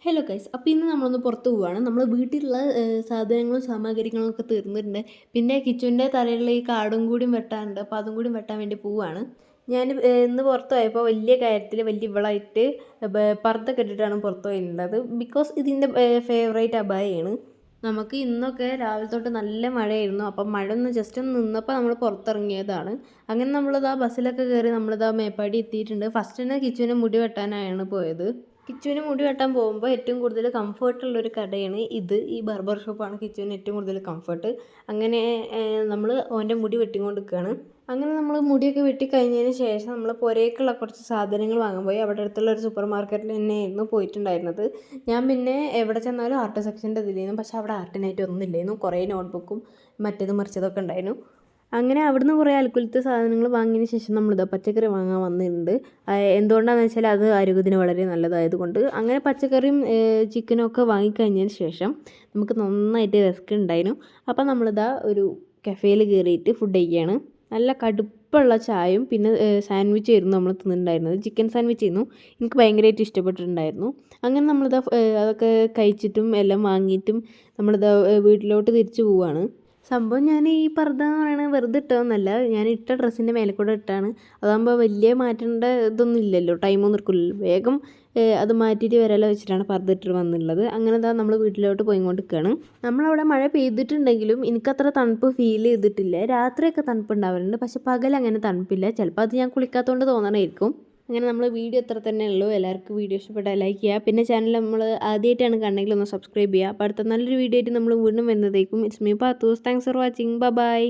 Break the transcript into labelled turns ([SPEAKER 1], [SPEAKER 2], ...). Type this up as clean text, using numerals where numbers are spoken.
[SPEAKER 1] Hello guys, അപ്പോൾ ഇന്ന് നമ്മളൊന്ന് പുറത്ത് പോവുകയാണ്. നമ്മൾ വീട്ടിലുള്ള സാധനങ്ങളും സാമഗ്രികളും ഒക്കെ തീർന്നിട്ടുണ്ട്. പിന്നെ കിച്ചുവിൻ്റെ തലയിലുള്ള ഈ കാടും കൂടിയും വെട്ടാനുണ്ട്. അപ്പോൾ അതും കൂടി വെട്ടാൻ വേണ്ടി പോവുകയാണ്. ഞാൻ ഇന്ന് പുറത്ത് പോയപ്പോൾ വലിയ കാര്യത്തിൽ വലിയ ഇവളായിട്ട് പർദ്ദ ഇട്ടിട്ടാണ് പുറത്ത് പോയിട്ടുള്ളത്. ബിക്കോസ് ഇതിൻ്റെ ഫേവറേറ്റ് അബായയാണ്. നമുക്ക് ഇന്നൊക്കെ രാവിലെ തൊട്ട് നല്ല മഴയായിരുന്നു. അപ്പം മഴ ഒന്ന് ജസ്റ്റ് ഒന്ന് നിന്നപ്പോൾ നമ്മൾ പുറത്തിറങ്ങിയതാണ്. അങ്ങനെ നമ്മളിതാ ബസ്സിലൊക്കെ കയറി നമ്മളിതാ മേപ്പാടി എത്തിയിട്ടുണ്ട്. ഫസ്റ്റ് തന്നെ കിച്ചുവിനെ മുടി വെട്ടാനായാണ് പോയത്. കിച്ചുവിന് മുടി വെട്ടാൻ പോകുമ്പോൾ ഏറ്റവും കൂടുതൽ കംഫർട്ടുള്ളൊരു കടയാണ് ഇത്. ഈ ബാർബർ ഷോപ്പാണ് കിച്ചുവിന് ഏറ്റവും കൂടുതൽ കംഫർട്ട്. അങ്ങനെ നമ്മൾ ഓൻ്റെ മുടി വെട്ടിക്കൊണ്ടിരിക്കുകയാണ്. അങ്ങനെ നമ്മൾ മുടിയൊക്കെ വെട്ടി കഴിഞ്ഞതിന് ശേഷം നമ്മൾ പുരേക്കുള്ള കുറച്ച് സാധനങ്ങൾ വാങ്ങാൻ പോയി. അവിടെ അടുത്തുള്ള ഒരു സൂപ്പർ മാർക്കറ്റിൽ തന്നെയായിരുന്നു പോയിട്ടുണ്ടായിരുന്നത്. ഞാൻ പിന്നെ എവിടെ ചെന്നാലും ആർട്ട് സെക്ഷൻ്റെ ഇതിലായിരുന്നു. പക്ഷേ അവിടെ ആർട്ടിനായിട്ട് ഒന്നും ഇല്ലായിരുന്നു. കുറേ നോട്ട്ബുക്കും മറ്റേതും മറിച്ചതൊക്കെ ഉണ്ടായിരുന്നു. അങ്ങനെ അവിടുന്ന് കുറേ അൽക്കുലത്തെ സാധനങ്ങൾ വാങ്ങിയതിന് ശേഷം നമ്മളിതാ പച്ചക്കറി വാങ്ങാൻ വന്നിട്ടുണ്ട്. എന്തുകൊണ്ടാണെന്ന് വെച്ചാൽ അത് ആരോഗ്യത്തിന് വളരെ നല്ലതായതുകൊണ്ട്. അങ്ങനെ പച്ചക്കറിയും ചിക്കനും ഒക്കെ വാങ്ങിക്കഴിഞ്ഞതിന് ശേഷം നമുക്ക് നന്നായിട്ട് വിശക്കുണ്ടായിരുന്നു. അപ്പം നമ്മളിതാ ഒരു കഫേയിൽ കയറിയിട്ട് ഫുഡ് കഴിക്കുകയാണ്. നല്ല കടുപ്പുള്ള ചായയും പിന്നെ സാൻഡ്വിച്ച് ആയിരുന്നു നമ്മൾ തിന്നിട്ടുണ്ടായിരുന്നത്. ചിക്കൻ സാൻഡ്വിച്ച് ആയിരുന്നു. എനിക്ക് ഭയങ്കരമായിട്ട് ഇഷ്ടപ്പെട്ടിട്ടുണ്ടായിരുന്നു. അങ്ങനെ നമ്മളിതാ അതൊക്കെ കഴിച്ചിട്ടും എല്ലാം വാങ്ങിയിട്ടും നമ്മളിതാ വീട്ടിലോട്ട് തിരിച്ചു പോവുകയാണ്. സംഭവം ഞാൻ ഈ പർദ്ദ എന്ന് പറയുന്നത് വെറുതെ ഇട്ടതൊന്നുമല്ല. ഞാൻ ഇട്ട ഡ്രസ്സിൻ്റെ മേലെ കൂടെ ഇട്ടാണ്. അതാകുമ്പോൾ വലിയ മാറ്റേണ്ട ഇതൊന്നും ഇല്ലല്ലോ, ടൈമൊന്നും എടുക്കില്ലല്ലോ. വേഗം അത് മാറ്റിയിട്ട് വരാമല്ലോ വെച്ചിട്ടാണ് പർദ്ദ ഇട്ടിട്ട് വന്നിട്ടുള്ളത്. അങ്ങനെ എന്താ നമ്മൾ വീട്ടിലോട്ട് പോയിക്കൊണ്ടിരിക്കുകയാണ്. നമ്മളവിടെ മഴ പെയ്തിട്ടുണ്ടെങ്കിലും എനിക്കത്ര തണുപ്പ് ഫീൽ ചെയ്തിട്ടില്ല. രാത്രിയൊക്കെ തണുപ്പ് ഉണ്ടാവാറുണ്ട്, പക്ഷെ പകൽ അങ്ങനെ തണുപ്പില്ല. ചിലപ്പോൾ അത് ഞാൻ കുളിക്കാത്തതുകൊണ്ട് തോന്നണമായിരിക്കും. അങ്ങനെ നമ്മൾ വീഡിയോ ഇത്ര തന്നെ ഉള്ളൂ. എല്ലാവർക്കും വീഡിയോ ഇഷ്ടപ്പെട്ടാൽ ലൈക്ക് ചെയ്യുക. പിന്നെ ചാനൽ നമ്മൾ ആദ്യമായിട്ടാണ് കണ്ടെങ്കിൽ ഒന്ന് സബ്സ്ക്രൈബ് ചെയ്യുക. അപ്പോൾ അടുത്ത നല്ലൊരു വീഡിയോ ആയിട്ട് നമ്മൾ വീണ്ടും വരുന്നതേക്കും. It's me Pathus. Thanks for watching. By.